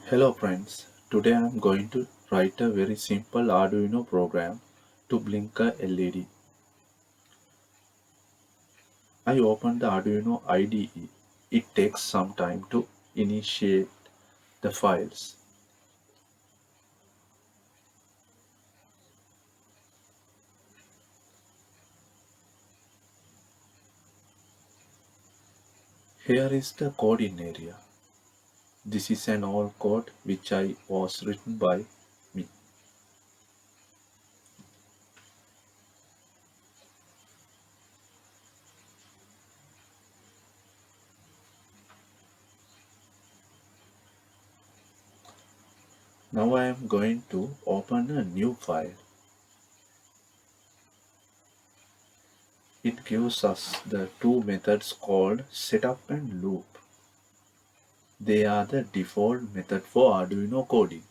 Hello friends, today I am going to write a very simple Arduino program to blink a LED. I open the Arduino IDE. It takes some time to initiate the files. Here is the coding area. This is an old code which I was written by me. Now I am going to open a new file. It gives us the two methods called setup and loop. They are the default method for Arduino coding.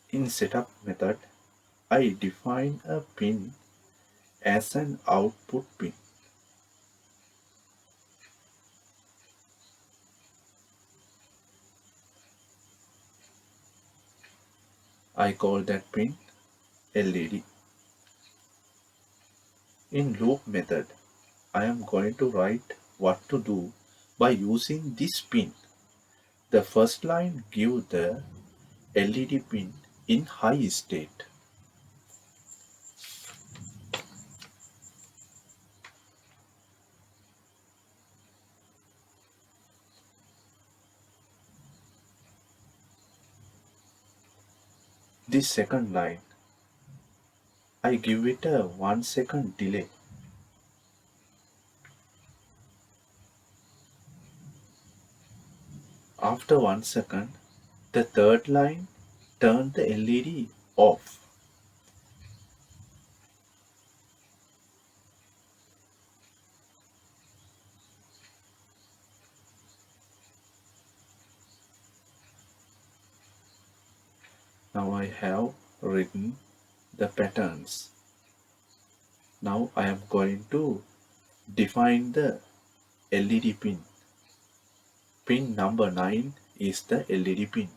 In setup method, I define a pin as an output pin. I call that pin LED. In loop method, I am going to write what to do by using this pin. The first line gives the LED pin in high state. This second line, I give it a 1 second delay. After 1 second, the third line turn the LED off. Now I have written the patterns. Now I am going to define the LED pin. Pin number 9 is the LED pin.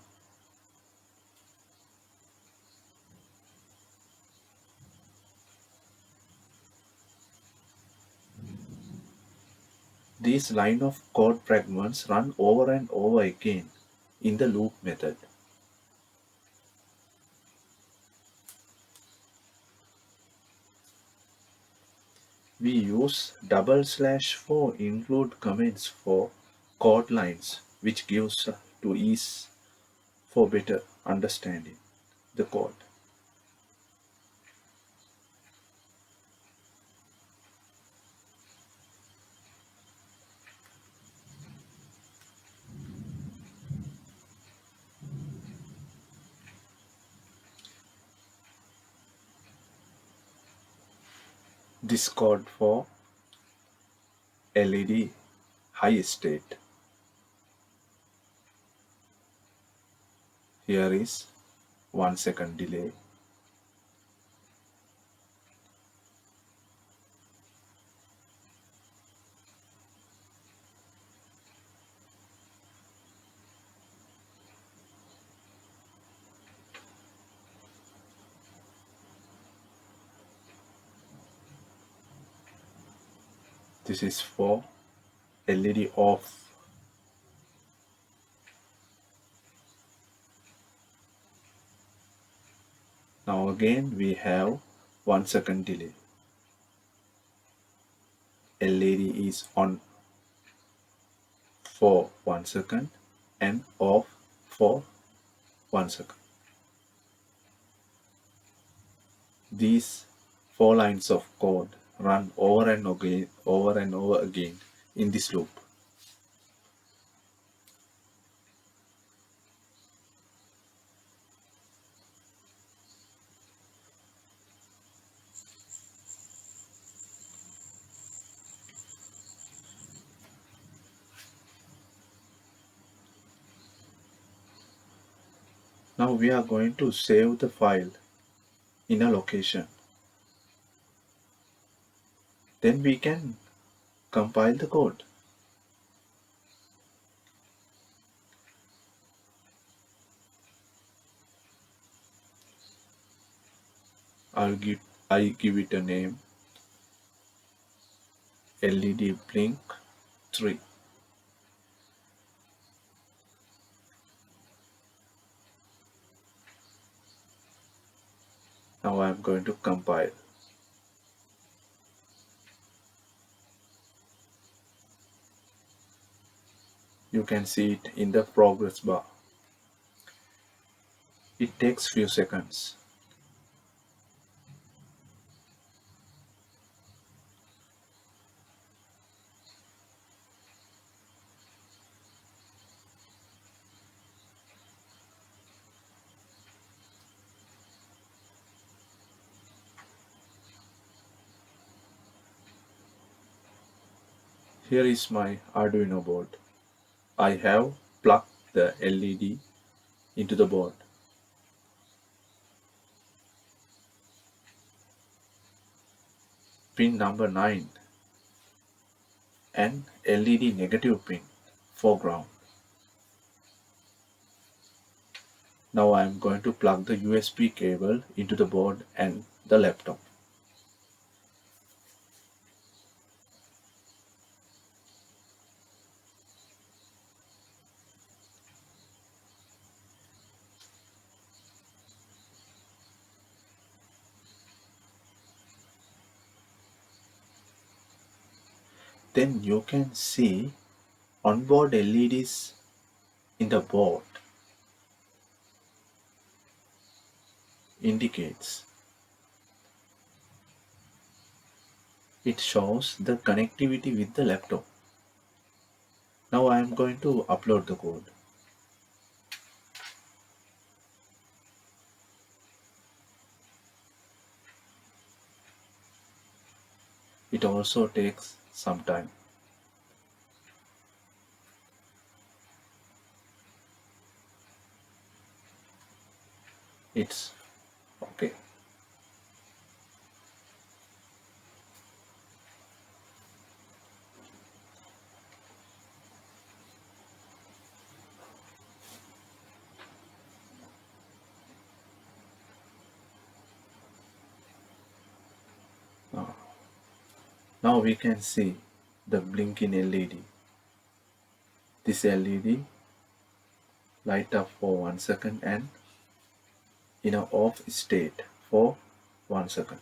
These line of code fragments run over and over again in the loop method. We use // for include comments for code lines, which gives to ease for better understanding the code. This code for LED high state. Here is 1 second delay. This is for LED off. Now again we have 1 second delay. LED is on for 1 second and off for 1 second. These four lines of code run over and over again in this loop. Now we are going to save the file in a location. Then we can compile the code. I give it a name, LED Blink 3. Now I am going to compile. You can see it in the progress bar. It takes few seconds. Here is my Arduino board. I have plugged the LED into the board. Pin number 9 and LED negative pin for ground. Now I am going to plug the USB cable into the board and the laptop. Then you can see onboard LEDs in the board indicates. It shows the connectivity with the laptop. Now I am going to upload the code. It also takes some time. It's okay. Now we can see the blinking LED. This LED light up for 1 second and in a off state for 1 second.